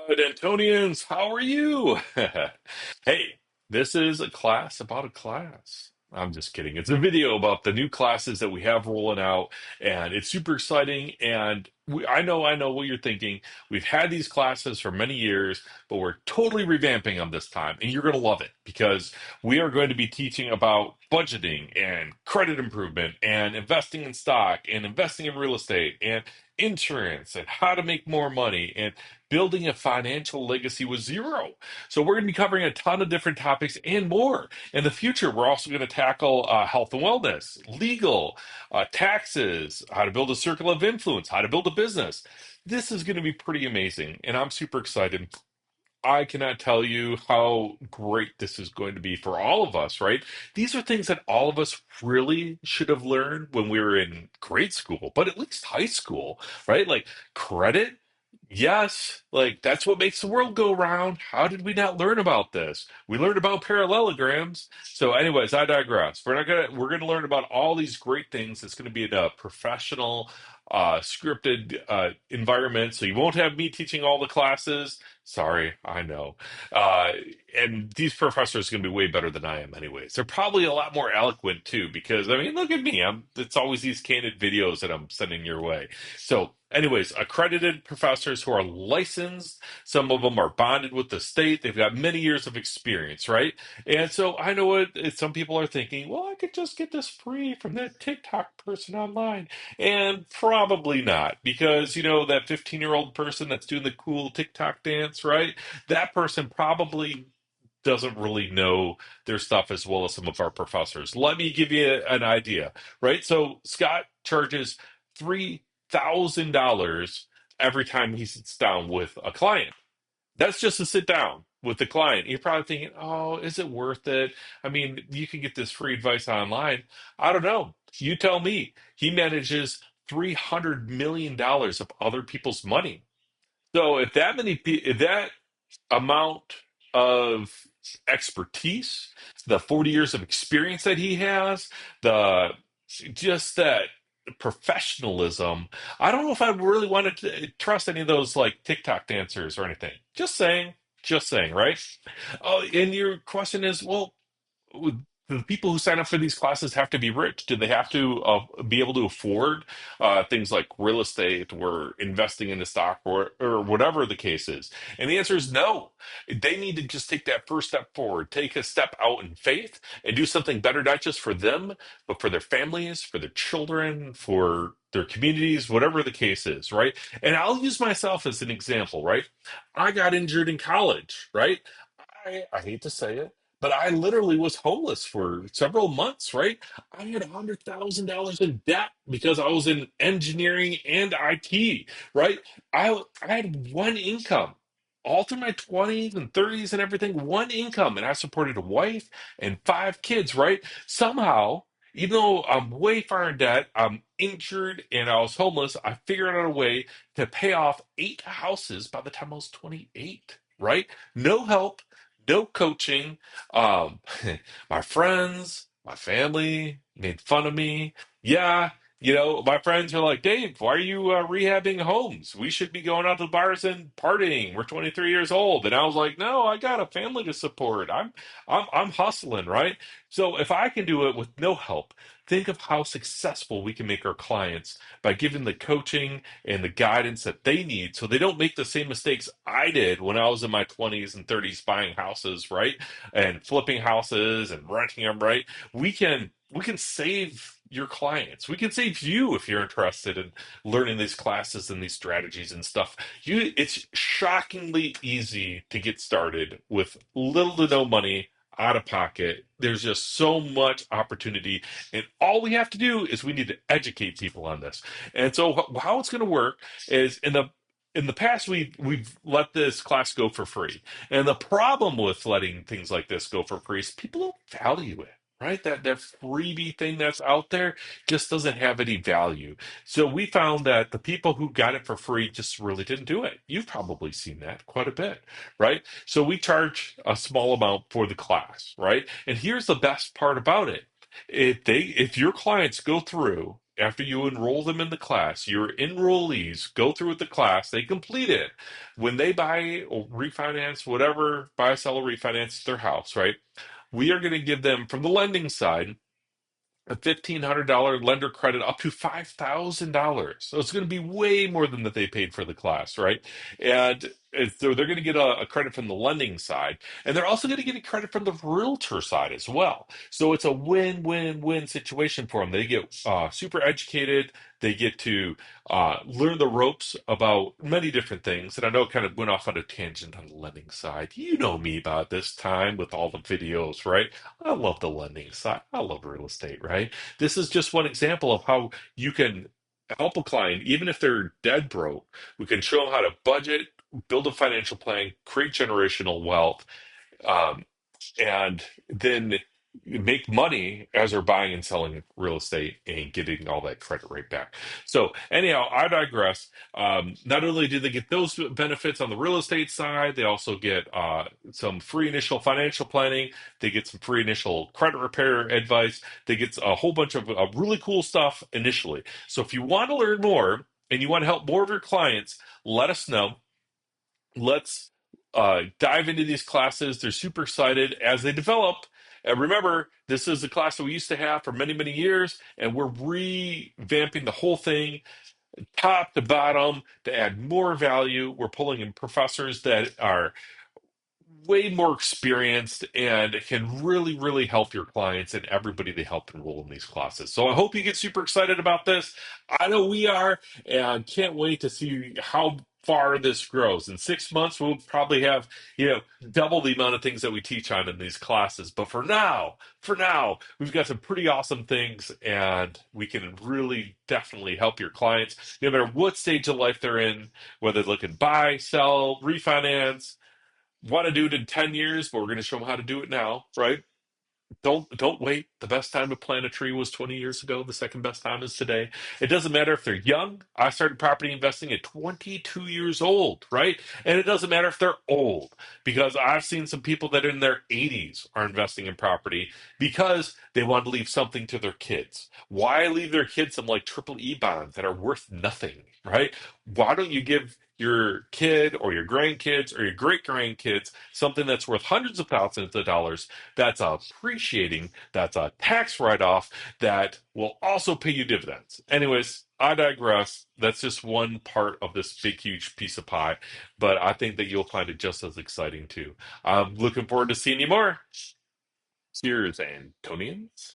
Good, Antonians, how are you? Hey, this is a class about a class. I'm just kidding. It's a video about the new classes that we have rolling out, and it's super exciting. And I know what you're thinking. We've had these classes for many years, but we're totally revamping them this time, and you're going to love it because we are going to be teaching about budgeting and credit improvement and investing in stock and investing in real estate and insurance and how to make more money and building a financial legacy with zero. So, we're going to be covering a ton of different topics and more. In the future, we're also going to tackle health and wellness, legal, taxes, how to build a circle of influence, how to build a business. This is going to be pretty amazing, and I'm super excited. I cannot tell you how great this is going to be for all of us, right? These are things that all of us really should have learned when we were in grade school, but at least high school, right? Like credit. Yes, like that's what makes the world go round. How did we not learn about this? We learned about parallelograms. So, anyways, I digress. We're gonna learn about all these great things. It's gonna be in a professional, scripted environment. So you won't have me teaching all the classes. Sorry, I know. Uh, and these professors are going to be way better than I am, anyways. They're probably a lot more eloquent too, because I mean, look at me. It's always these candid videos that I'm sending your way. So, anyways, accredited professors who are licensed. Some of them are bonded with the state. They've got many years of experience, right? And so I know some people are thinking, well, I could just get this free from that TikTok person online. And probably not, because that 15-year-old person that's doing the cool TikTok dance, right? That person probably doesn't really know their stuff as well as some of our professors. Let me give you an idea, right? So Scott charges $3,000 every time he sits down with a client. That's just to sit down with the client. You're probably thinking, oh, is it worth it? I mean, you can get this free advice online. I don't know. You tell me. He manages $300 million of other people's money. So if that amount of expertise, the 40 years of experience that he has, the just that professionalism. I don't know if I really want to trust any of those like TikTok dancers or anything. Just saying, right? Oh, and your question is, well, the people who sign up for these classes have to be rich. Do they have to be able to afford things like real estate or investing in the stock or whatever the case is? And the answer is no. They need to just take that first step forward, take a step out in faith, and do something better, not just for them, but for their families, for their children, for their communities, whatever the case is, right? And I'll use myself as an example, right? I got injured in college, right? I hate to say it, but I literally was homeless for several months, right? I had $100,000 in debt because I was in engineering and IT, right? I had one income. All through my 20s and 30s and everything, one income, and I supported a wife and five kids, right? Somehow, even though I'm way far in debt, I'm injured and I was homeless, I figured out a way to pay off eight houses by the time I was 28, right? No help, no coaching. Um, my friends, my family made fun of me. Yeah, my friends are like, Dave, why are you rehabbing homes? We should be going out to bars and partying. We're 23 years old. And I was like, no, I got a family to support. I'm hustling, right? So if I can do it with no help, think of how successful we can make our clients by giving the coaching and the guidance that they need so they don't make the same mistakes I did when I was in my 20s and 30s buying houses, right? And flipping houses and renting them, right? We can save your clients. We can save you if you're interested in learning these classes and these strategies and stuff. It's shockingly easy to get started with little to no money out of pocket. There's just so much opportunity, and all we have to do is we need to educate people on this. And so, how it's going to work is in the past we've let this class go for free, and the problem with letting things like this go for free is people don't value it. Right, that freebie thing that's out there just doesn't have any value. So we found that the people who got it for free just really didn't do it. You've probably seen that quite a bit, right? So we charge a small amount for the class, right? And here's the best part about it. If your clients go through after you enroll them in the class, your enrollees go through with the class, they complete it. When they buy or refinance, whatever, buy, sell, or refinance their house, right? We are going to give them from the lending side a $1,500 lender credit up to $5,000. So it's going to be way more than that they paid for the class, right? And so they're going to get a credit from the lending side, and they're also going to get a credit from the realtor side as well. So it's a win-win-win situation for them. They get super educated. They get to learn the ropes about many different things. And I know it kind of went off on a tangent on the lending side. You know me about this time with all the videos, right? I love the lending side. I love real estate, right? This is just one example of how you can help a client, even if they're dead broke. We can show them how to budget, build a financial plan, create generational wealth, um, and then make money as they're buying and selling real estate and getting all that credit right back. So anyhow, I digress. Not only do they get those benefits on the real estate side, they also get some free initial financial planning. They get some free initial credit repair advice. They get a whole bunch of really cool stuff initially. So if you want to learn more and you want to help more of your clients, let us know. Let's dive into these classes. They're super excited as they develop. And remember, this is a class that we used to have for many, many years, and we're revamping the whole thing top to bottom to add more value. We're pulling in professors that are way more experienced and can really, really help your clients and everybody they help enroll in these classes. So I hope you get super excited about this. I know we are, and can't wait to see how far this grows. In 6 months, we'll probably have, double the amount of things that we teach on in these classes. But for now, we've got some pretty awesome things, and we can really definitely help your clients, no matter what stage of life they're in, whether they're looking buy, sell, refinance, want to do it in 10 years, but we're going to show them how to do it now, right? Don't wait. The best time to plant a tree was 20 years ago. The second best time is today. It doesn't matter if they're young. I started property investing at 22 years old, right? And it doesn't matter if they're old, because I've seen some people that in their 80s are investing in property because they want to leave something to their kids. Why leave their kids some like triple E bonds that are worth nothing, right? Why don't you give your kid or your grandkids or your great grandkids something that's worth hundreds of thousands of dollars, that's appreciating, that's a tax write off, that will also pay you dividends? Anyways, I digress. That's just one part of this big, huge piece of pie, but I think that you'll find it just as exciting too. I'm looking forward to seeing you more. Cheers, Antonians.